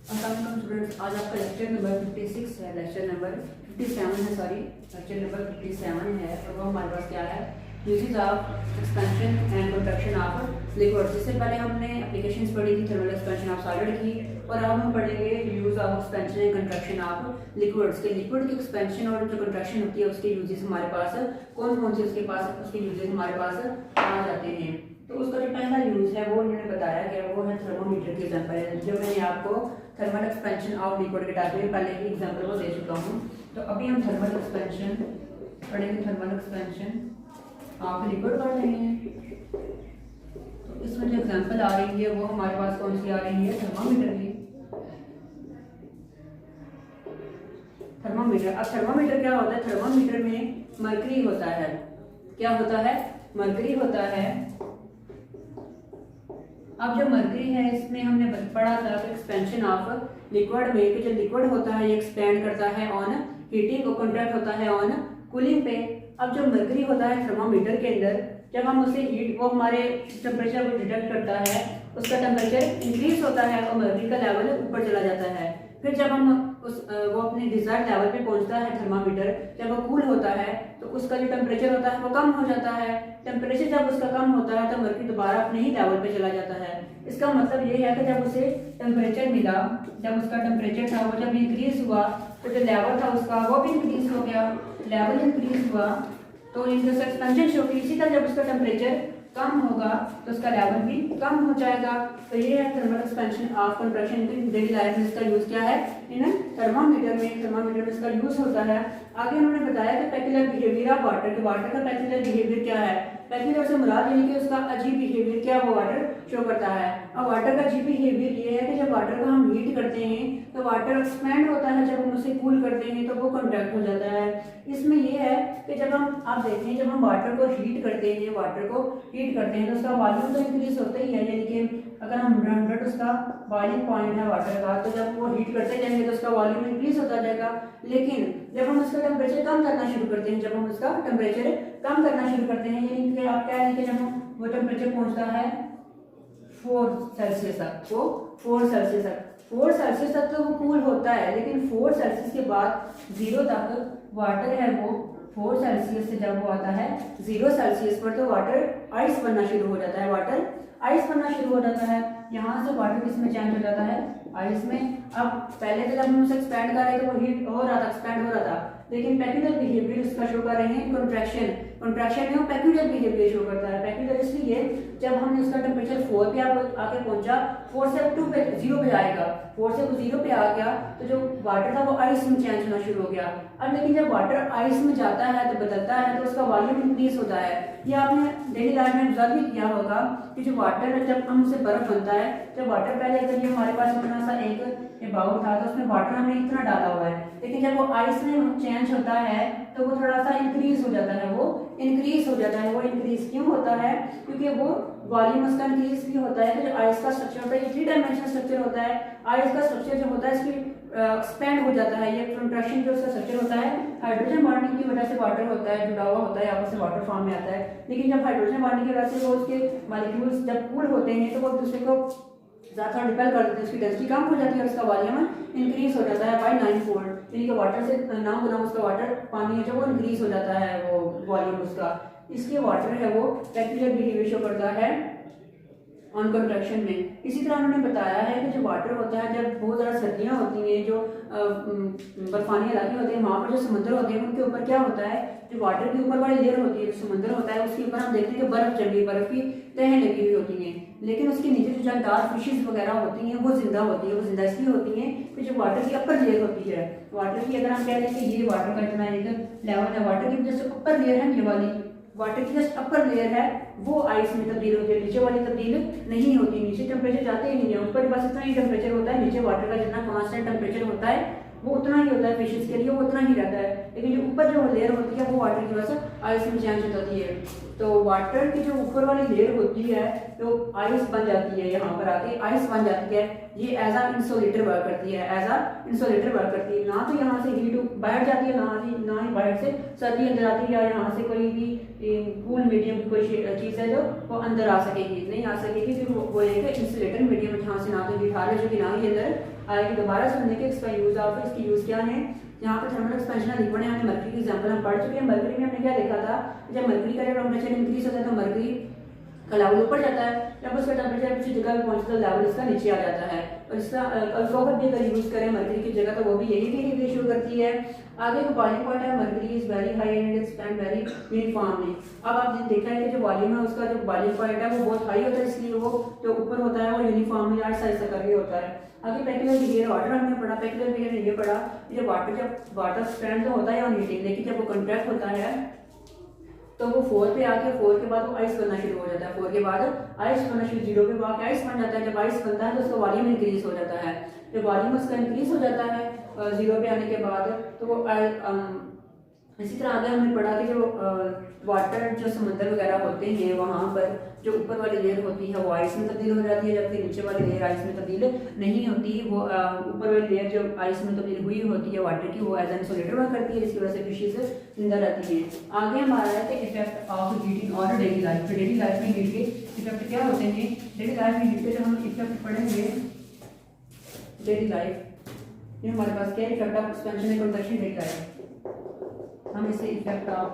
अस्सलाम स्टूडेंट्स, आज आपका लेक्चर नंबर 56 है, लेक्चर नंबर 57 है, सॉरी लेक्चर नंबर 57 है। और वो हमारे पास क्या है, uses of expansion and contraction of liquids. इससे पहले हमने एप्लीकेशंस पढ़ी थी थर्मल एक्सपेंशन ऑफ सॉलिड की, और अब हम पढ़ेंगे use of expansion and contraction of liquids के। लिक्विड की एक्सपेंशन और जो कंट्रैक्शन होती है उसके यूजेस हमारे पास कौन कौन से उसके यूजेस हमारे पास आ जाते हैं। तो उसका जो पहला यूज है वो इन्होंने बताया गया, वो है थर्मोमीटर की एग्जांपल है। जो मैंने आपको थर्मल एक्सपेंशन ऑफ लिक्विड के टाइप में पहले ही एग्जांपल को दे चुका हूँ। तो अभी हम थर्मल एक्सपेंशन पढ़ेंगे, थर्मल एक्सपेंशन ऑफ लिक्विड पढ़ रहे हैं। तो इसमें जो एग्जांपल आ रही है वो हमारे पास कौन सी आ रही है, थर्मोमीटर की। थर्मोमीटर, अब थर्मोमीटर क्या होता है, थर्मोमीटर में मरकरी होता है। क्या होता है, मरकरी होता है। अब जो मरकरी है इसमें हमने पढ़ा था कि एक्सपेंशन ऑफ लिक्विड में कि जो लिक्विड होता है ये एक्सपेंड करता है ऑन हीटिंग और कंट्रैक्ट होता है ऑन कूलिंग पे। अब जो मरकरी होता है थर्मोमीटर के अंदर, जब हम उसे हीट वो हमारे टेम्परेचर को डिटेक्ट करता है, उसका टेम्परेचर इंक्रीज होता है और मरकरी का लेवल ऊपर चला जाता है। फिर जब हम वो अपने डिजायर्ड लेवल पे पहुंचता है थर्मामीटर, जब वो कूल होता है तो उसका जो टेम्परेचर होता है वो कम हो जाता है। टेम्परेचर जब उसका कम होता है तो मरकरी दोबारा अपने ही लेवल पे चला जाता है। इसका मतलब ये है कि जब उसे टेम्परेचर मिला, जब उसका टेम्परेचर था वो जब इंक्रीज हुआ तो जो लेवल था उसका वो भी इंक्रीज हो गया, लेवल इंक्रीज हुआ तो एक्सपेंशन शो की। इसी तरह जब उसका टेम्परेचर कम होगा तो उसका लेवल भी कम हो जाएगा। तो ये है thermal expansion of contraction. In daily life में इसका यूज क्या है, इन थर्मामीटर में इसका यूज होता है। आगे उन्होंने बताया कि peculiar behaviour of water, water का पेक्युलर बिहेवियर क्या है। पेक्युलर से मुराद यानी कि उसका अजीब बिहेवियर क्या वो वाटर शो करता है। और वाटर का अजीब बिहेवियर ये है कि जब वाटर को हम हीट करते हैं तो वाटर एक्सपेंड होता है, जब हम उसे कूल करते हैं तो वो कंट्रैक्ट हो जाता है। इसमें यह है कि जब हम आप देखें, जब हम वाटर को हीट करते हैं, वाटर को हीट करते हैं तो उसका वॉल्यूम तो इंक्रीज होता ही है। यानी कि अगर हम 100 उसका बॉइलिंग पॉइंट है वाटर का, तो जब वो हीट करते जाएंगे तो उसका वॉल्यूम इंक्रीज होता जाएगा। लेकिन जब हम उसका टेम्परेचर कम करना शुरू करते हैं, जब हम उसका टेम्परेचर कम करना शुरू करते हैं, यानी कि आप कह लीजिए जब हम वो टेम्परेचर पहुंचता है 4 सेल्सियस तक, वो 4 सेल्सियस तक तो वो कूल होता है। लेकिन 4 सेल्सियस के बाद 0 तक वाटर है वो 4 सेल्सियस से जब वो आता है 0 सेल्सियस पर तो वाटर आइस बनना शुरू हो जाता है, वाटर आइस बनना शुरू हो जाता है। यहाँ से वाटर किस में चेंज हो जाता है, आइस में। अब पहले तो जब हम उसे एक्सपैंड कर रहे थे वो हीट हो रहा था, एक्सपैंड हो रहा था, लेकिन पेक्युलर बिहेवियर उसका शो कर रहे हैं कंट्रैक्शन में वो पेक्युलर बिहेवियर शो करता है। पेक्युलर इसलिए जब हमने उसका टेम्परेचर 4 पे आके पहुंचा, 4 से 2 पे 0 पे आएगा, 4 से 0 पे आ गया तो जो वाटर था वो आइस में चेंज होना शुरू हो गया। अब लेकिन जब वाटर आइस में जाता है तो बदलता है तो उसका वॉल्यूम इंक्रीज होता है। ये आपने डेली लाइफ में ऑब्जर्व भी किया होगा कि जो वाटर जब हम उससे बर्फ बनता है, जब वाटर पहले अगर ये हमारे पास इतना सा एक बाउल था तो उसमें वाटर हमने इतना डाला हुआ है, लेकिन जब वो आइस में चेंज होता है तो वो थोड़ा सा इंक्रीज हो जाता है। वो इंक्रीज क्यों होता है, क्योंकि वो वॉल्यूम उसका इंक्रीज भी होता है। तो जो आइस का स्ट्रक्चर होता है ये 3 डायमेंशनल स्ट्रक्चर होता है। आइस का स्ट्रक्चर जो होता है इसकी एक्सपेंड हो जाता है। ये कंट्रैक्शन जो उसका स्ट्रक्चर होता है हाइड्रोजन बॉन्डिंग की वजह से वाटर होता है, जुड़ा हुआ होता है, आपस में वाटर फॉर्म में आता है। लेकिन जब हाइड्रोजन बॉन्डिंग की वजह से वो उसके मॉलिक्यूल्स जब कूल होते हैं तो वो एक दूसरे को ज्यादा रिपेल कर देते हैं, उसकी डेंसिटी कम हो जाती है और उसका वॉल्यूम इंक्रीज हो जाता है बाय 9 फोल्ड। यानी कि वाटर से 9 गुना उसका वाटर पानी है जो वो इंक्रीज हो जाता है वो वॉल्यूम उसका। इसलिए वाटर है वो पेक्युलर बिहेवियर शो करता है ऑन कंट्रैक्शन में। इसी तरह उन्होंने बताया है कि जो वाटर होता है, जब बहुत ज़्यादा सर्दियाँ होती हैं, जो बर्फानी इलाके होते हैं, वहाँ पर जो समुद्र होते हैं उनके ऊपर क्या होता है, जो वाटर के ऊपर वाली लेयर होती है, जो समुद्र होता है उसके ऊपर हम देखते हैं कि बर्फ जमी, बर्फ की तहें लगी हुई होती हैं। लेकिन उसके नीचे जो जानदार फिशेज वगैरह होती हैं वो जिंदा होती है। वो जिंदा इसलिए होती हैं कि जो वाटर की अपर लेयर होती है, वाटर की अगर हम कह लें कि ये वाटर का इतना एक लेवल है, वाटर की जो अपर लेयर है, ये वाली वाटर की जस्ट अपर लेयर है वो आइस में तब्दील होती है, नीचे वाली तब्दील नहीं होती। नीचे टेम्परेचर जाते ही नहीं है, ऊपर बस इतना ही टेम्परेचर होता है। नीचे वाटर का जितना कांस्टेंट टेम्परेचर होता है वो उतना ही होता है, फिशेस के लिए वो उतना ही रहता है। लेकिन जो ऊपर जो लेयर होती है वो वाटर की वजह से आइस में चेंज हो जाती है। तो वाटर की जो ऊपर वाली लेयर होती है तो आइस बन जाती है, यहाँ पर आके आइस बन जाती है। ये एज आ इंसुलेटर वर्क करती है, ना तो यहाँ से हीट बैठ जाती है, ना ही बाहर से सर्दी अंदर आती है, या यहाँ से कोई भी कूल मीडियम की कोई चीज़ है जो वो अंदर आ सकेगी, नहीं आ सकेगी। फिर वो एक इंसुलेटर मीडियम जहाँ से ना तो हीट आ रही है, जो कि ना ही अंदर आगे दोबारा सुनने के इसका यूज ऑफ, इसकी यूज क्या है। यहाँ पर थर्मल एक्सपेंशन लिक्विड है, हमने मर्करी की एग्जांपल हम पढ़ चुके हैं। मर्करी में हमने क्या देखा था, जब मर्करी का टेम्परेचर इंक्रीज होता है तो मर्करी का लेवल ऊपर जाता है, जब उसका टेम्परेचर किसी जगह पे पहुंचता है लेवल इसका नीचे आ जाता है। और इसका अल्कोहल भी अगर यूज करें मर्करी की जगह तो वो भी यही बिहेवियर शुरू करती है। आगे जो बॉइलिंग पॉइंट है, mercury is very high and it stand very uniformly. अब आप देखा है कि जो वॉल्यूम है उसका जो बॉइलिंग पॉइंट है वो बहुत हाई होता है, इसलिए वो जो ऊपर होता है वो यूनिफॉर्मली आठ साइज का करके होता है। आगे पेक्युलर बिहेवियर ऑर्डर हमने पढ़ा, पेक्युलर बिहेवियर ये पढ़ा कि जब वाटर स्टैंड तो होता है ऑन हीटिंग, लेकिन जब वो कंट्रैक्ट होता है तो वो 4 पे आके 4 के बाद वो आइस बनना शुरू हो जाता है। 4 के बाद आइस बनना शुरू, 0 पे आके आइस बन जाता है। जब आइस बनता है तो उसका वॉल्यूम इंक्रीज हो जाता है। जब वॉल्यूम उसका इंक्रीज हो जाता है 0 पे आने के बाद तो वो इसी तरह आगे हमने पढ़ा कि जो वाटर जो समुद्र वगैरह होते हैं वहाँ पर जो ऊपर वाली लेयर होती है वो आइस में तब्दील हो जाती है, जबकि नीचे वाली लेयर आइस में तब्दील नहीं होती। वो ऊपर वाली लेयर जो आइस में तब्दील हुई होती है वाटर की, वो एज एन इंसुलेटर वर्क करती है, जिसकी वजह से फिशेज जिंदा रहती है। आगे हमारा है कि इफेक्ट ऑफ हीटिंग और डेली लाइफ। डेली लाइफ में हीट के इफेक्ट क्या होते हैं। डेली लाइफ में हीट के जो हम इफेक्ट पढ़ेंगे, डेली लाइफ ये हमारे पास क्या है, effect of expansion and contraction daily life. हम इसे इफेक्ट ऑफ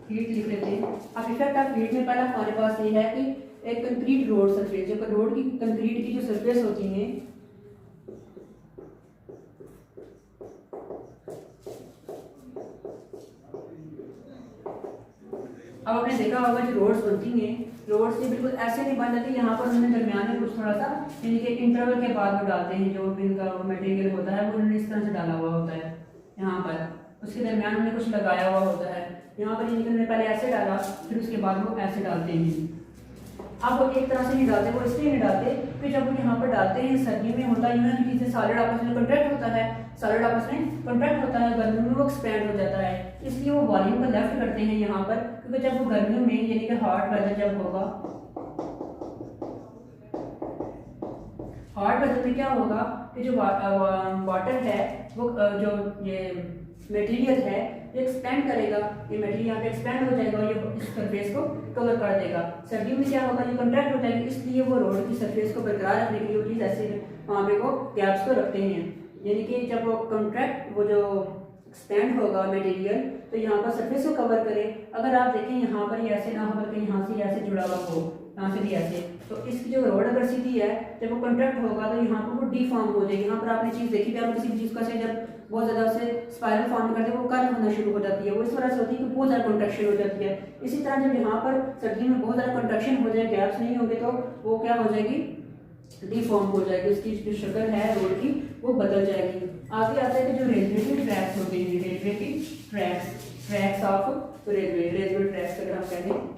हीट लिख लेते हैं। अब इफेक्ट ऑफ हीट में पहला हमारे पास ये है कि एक कंक्रीट रोड सरफेस, जो रोड की कंक्रीट की जो सरफेस होती है अब आपने देखा होगा जो रोड्स बनती हैं, रोड्स ये बिल्कुल ऐसे नहीं बन जाती, यहाँ पर उन्होंने दरमियान में कुछ थोड़ा सा यानी कि इंटरवल के बाद वो डालते हैं, जो भी उनका मटेरियल होता है वो उन्होंने इस तरह से डाला हुआ होता है। यहाँ पर उसके दरमियान उन्होंने कुछ लगाया हुआ होता है। यहाँ पर यानी कि उन्होंने पहले ऐसे डाला, फिर उसके बाद वो ऐसे डालते हैं। अब वो एक तरह से नहीं डालते, वो इसलिए नहीं डालते कि जब वो यहाँ पर डालते हैं सर्दी में होता यूँ है कि जैसे सॉलिड आपस में कॉन्ट्रैक्ट होता है, सॉलिड आपस में कॉन्ट्रैक्ट होता है, गर्मी में वो एक्सपैंड हो जाता है, इसलिए वो वॉल्यूम को लेफ्ट करते हैं यहाँ पर। क्योंकि जब वो गर्मियों में यानी कि हॉट वेदर जब होगा, हॉट वेदर में क्या होगा कि जो वाटर है वो जो ये मटेरियल है ये एक्सपेंड करेगा, ये मटेरियल यहाँ पे एक्सपेंड हो जाएगा और ये इस सरफेस को कवर कर देगा। सर्दियों में क्या होगा, ये कॉन्ट्रैक्ट हो जाएगी, इसलिए वो रोड की सरफेस को बरकरार रखने के लिए वो चीज़ ऐसे वहाँ पे वो गैप्स को रखते हैं। यानी कि जब वो कॉन्ट्रैक्ट वो जो एक्सपेंड होगा मटेरियल तो यहाँ पर सरफेस को कवर करे। अगर आप देखें यहाँ पर ये ऐसे ना हो बल्कि यहाँ से ऐसे जुड़ा हुआ हो, यहाँ से भी ऐसे, तो इसकी जो रोड अगर सीधी है जब वो कॉन्ट्रैक्ट होगा तो यहाँ पर वो डिफॉर्म हो जाएगी। यहाँ पर आपने चीज़ देखी थी, आप किसी भी चीज़ का से जब बहुत ज़्यादा उसे स्पाइरल फॉर्म करते हैं वो कर्व होना शुरू हो जाती है, वो इस तरह से होती है कि बहुत ज़्यादा कॉन्ट्रैक्शन हो जाती है। इसी तरह जब यहाँ पर सर्दी में बहुत ज़्यादा कॉन्ट्रैक्शन हो जाए, गैप्स नहीं होंगे तो वो क्या हो जाएगी, डिफॉर्म हो जाएगी, उसकी जो शक्ल है रोड की वो बदल जाएगी। आगे आता है कि जो रेलवे के ट्रैक्स होते हैं, रेलवे की ट्रैक्स ऑफ रेलवे ट्रैक्स अगर हम कहें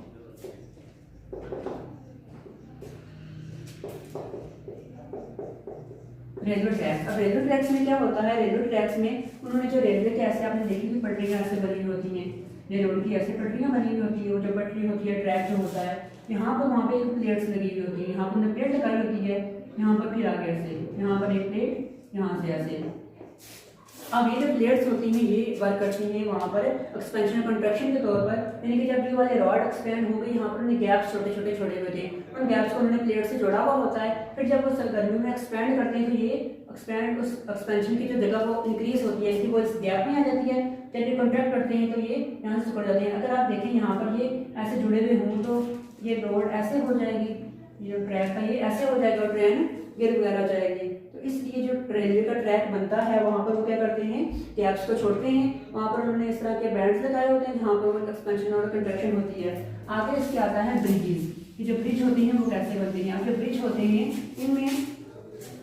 रेलवे ट्रैक्स। अब रेलवे ट्रैक्स में क्या होता है, रेलवे ट्रैक्स में उन्होंने जो रेलवे के ऐसे आपने देखी हुई पटरियाँ ऐसे बनी होती हैं, रेलवे की ऐसे पटरियाँ बनी हुई होती है, वो जो पटरी होती है ट्रैक जो होता है यहाँ पर वहाँ पे एक प्लेट्स लगी हुई होती है, यहाँ पर उन्होंने प्लेट लगाई होती है, यहाँ पर फिर आगे ऐसे, यहाँ पर एक प्लेट, यहाँ से ऐसे। अब ये जो प्लेट्स होती हैं ये वर्क करती हैं वहाँ पर एक्सपेंशन कंट्रैक्शन के तौर पर, यानी कि जब ये वाले रॉड एक्सपेंड हो गई यहाँ पर उन्हें गैप्स छोटे छोटे छोड़े हुए थे, उन गैप्स को उन्होंने प्लेट से जोड़ा हुआ होता है। फिर जब वो गर्मी में एक्सपेंड करते हैं तो ये एक्सपेंड उस एक्सपेंशन की जो जगह वो इंक्रीज होती है, वो इस गैप में आ जाती है। जब ये कॉन्ट्रैक्ट करते हैं तो ये यहाँ से सिकुड़ जाते हैं। अगर आप देखें यहाँ पर ये ऐसे जुड़े हुए हों तो ये रोड ऐसे हो जाएगी, ये जो ट्रैक है ये ऐसे हो जाएगा और ट्रेन गिर वगैरह जाएगी। तो इसलिए जो रेलवे का ट्रैक बनता है वहाँ पर वो क्या करते हैं, गैप्स को छोड़ते हैं, वहाँ पर उन्होंने इस तरह के बैंड्स लगाए होते हैं जहाँ पर वो एक्सपेंशन और कंट्रैक्शन होती है। आगे इसके आता है ब्रिजेस। ये जो ब्रिज होती हैं वो कैसे बनती हैं। अब जो ब्रिज होते हैं इनमें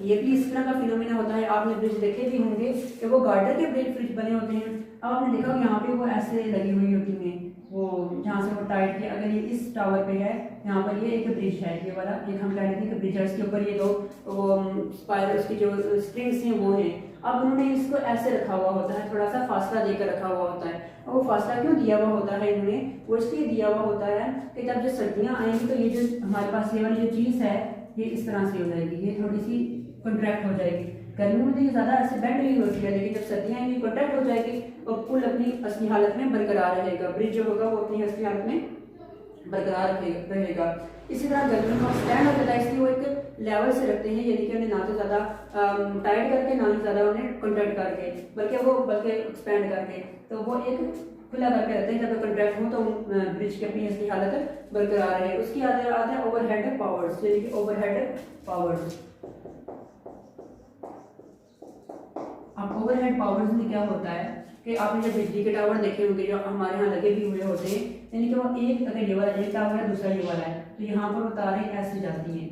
ये भी इस तरह का फिनोमेना होता है, आपने ब्रिज देखे भी होंगे कि वो गार्डर के ब्रिज बने होते हैं। अब आपने देखा यहाँ पे वो ऐसे लगी हुई होती हैं, वो जहाँ से वो टाइट किया, अगर ये इस टावर पे है यहाँ पर ये एक ब्रिज है, ये वाला एक हम कह रहे थे कि ब्रिज है, इसके ऊपर ये दो वो स्पाइरल उसकी जो स्ट्रिंग्स हैं वो हैं। अब उन्होंने इसको ऐसे रखा हुआ होता है, थोड़ा सा फासला देकर रखा हुआ होता है। और वो फासला क्यों दिया हुआ होता है इन्होंने, वो इसलिए दिया हुआ होता है कि जब जो सर्दियाँ आएंगी तो ये जो हमारे पास ये वाली जो चीज़ है ये इस तरह से हो जाएगी, ये थोड़ी सी कॉन्ट्रैक्ट हो जाएगी। गर्मियों में तो ये ज़्यादा ऐसे बेंड नहीं होती है, लेकिन जब सर्दियाँ आएंगी कॉन्ट्रैक्ट हो जाएगी और पुल अपनी असली हालत में बरकरार रहेगा। ब्रिज जो होगा वो अपनी असली हालत में बरकरार रहेगा। इसी तरह गर्मी में एक्सपेंड हो जाता है, इसलिए वो एक लेवल से रखते हैं, यानी कि उन्हें ना तो ज़्यादा टाइट करके ना ही ज़्यादा उन्हें कंट्रैक्ट करके, बल्कि एक्सपेंड करके, तो वो एक खुला करके रहते हैं। जब कंट्रैक्ट हो तो ब्रिज के अपनी इसकी हालत बरकरार है। उसकी आते हैं ओवरहेड पावर्स, यानी कि ओवरहेड पावर्स। अब ओवरहेड पावर्स में क्या होता है कि आपने जब बिजली के टावर देखे होंगे जो हमारे यहाँ लगे भी हुए होते हैं, यानी कि वो एक अगर ये वाला एक टावर है, दूसरा ये वाला है, तो यहाँ पर वो तारें ऐसे जाती हैं,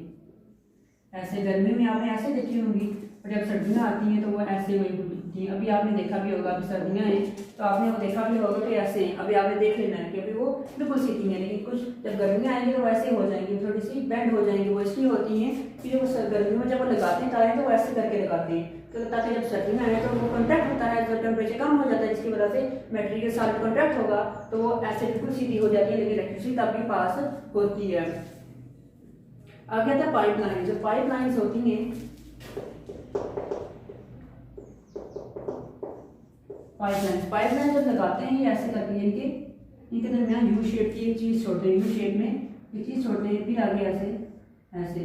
ऐसे गर्मी में आपने ऐसे देखी होंगी, और जब सर्दियाँ आती हैं तो वो ऐसे वही होती हैं। अभी आपने देखा भी होगा, अभी सर्दियाँ हैं तो आपने वो देखा भी होगा कि ऐसे हैं। अभी आपने देख लेना है कि अभी वो बिल्कुल सीधी हैं, लेकिन कुछ जब गर्मियाँ आएंगी तो वो ऐसे हो जाएंगी, थोड़ी सी बेंड हो जाएंगी। वो इसलिए होती हैं कि जब वो गर्मी में जब वो लगाते हैं तारें तो वो ऐसे करके लगाते हैं, तो ताकि जब सर्दी में आए तो वो कॉन्टैक्ट होता है, जब टेम्परेचर कम हो जाता है जिसकी वजह से बैटरी के साथ कॉन्टैक्ट होगा तो वो ऐसे बिल्कुल सीधी हो जाती है, लेकिन इलेक्ट्रिसिटी तब भी पास होती है। आगे आता है पाइपलाइन। जो पाइपलाइंस होती हैं, पाइपलाइन जब लगाते हैं ये ऐसे करके इनके दरमियान यू शेप की एक चीज छोड़ते हैं, यू शेप में एक चीज छोड़ते हैं, फिर आगे ऐसे ऐसे,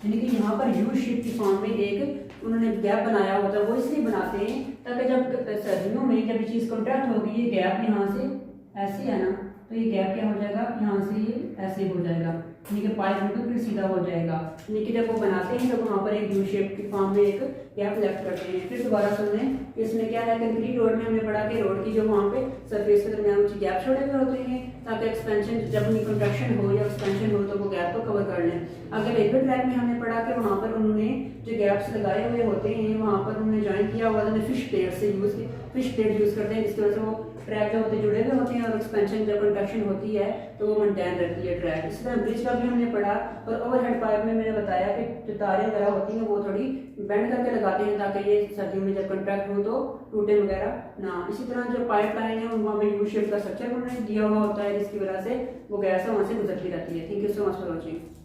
यानी कि यहाँ पर यू शेप की फॉर्म में एक उन्होंने गैप बनाया होता है। वो इसलिए बनाते हैं ताकि जब सर्दियों में जब ये चीज़ कॉन्ट्रैक्ट होगी, ये गैप यहाँ से ऐसे है ना, तो ये गैप क्या हो जाएगा, यहाँ से ये ऐसे हो जाएगा, यानी कि पाइप बिल्कुल फिर सीधा हो जाएगा। यानी कि जब वो बनाते हैं तो वहाँ पर एक यू शेप की फॉर्म में एक गैप लेफ्ट करते हैं। फिर दोबारा सुनने इसमें क्या है, कंक्रीट रोड में हमने पढ़ा कि रोड की जो वहाँ पे सरफेस के दरमियान कुछ गैप छोड़े हुए होते हैं ताकि एक्सपेंशन जब उनकी कंट्रैक्शन हो या एक्सपेंशन हो तो वो गैप को कवर कर लें। अगर रेलवे ट्रैक में हमने पढ़ा कि वहाँ पर उन्होंने जो गैप्स लगाए हुए होते हैं वहाँ पर उन्होंने ज्वाइन किया हुआ था फिश प्लेट यूज़ करते हैं, जिसकी वजह से वो ट्रैक जो होते जुड़े हुए होते हैं और एक्सपेंशन जब कंट्रैक्शन होती है तो वो मेंटेन रहती है ट्रैक। इसी तरह ब्रिज का भी हमने पढ़ा, और ओवरहेड पाइप में मैंने बताया कि जो तारें वगैरह होती हैं वो थोड़ी बेंड करके लगाते हैं ताकि ये सर्दियों में जब कंट्रैक्ट हो तो टूटे वगैरह ना। इसी तरह जो पाइप लाइन है वहाँ में यू शेप का स्ट्रक्चर उन्होंने दिया हुआ होता है जिसकी वजह से वो गैस वहाँ से गुजरती रहती है। Thank you so much for watching.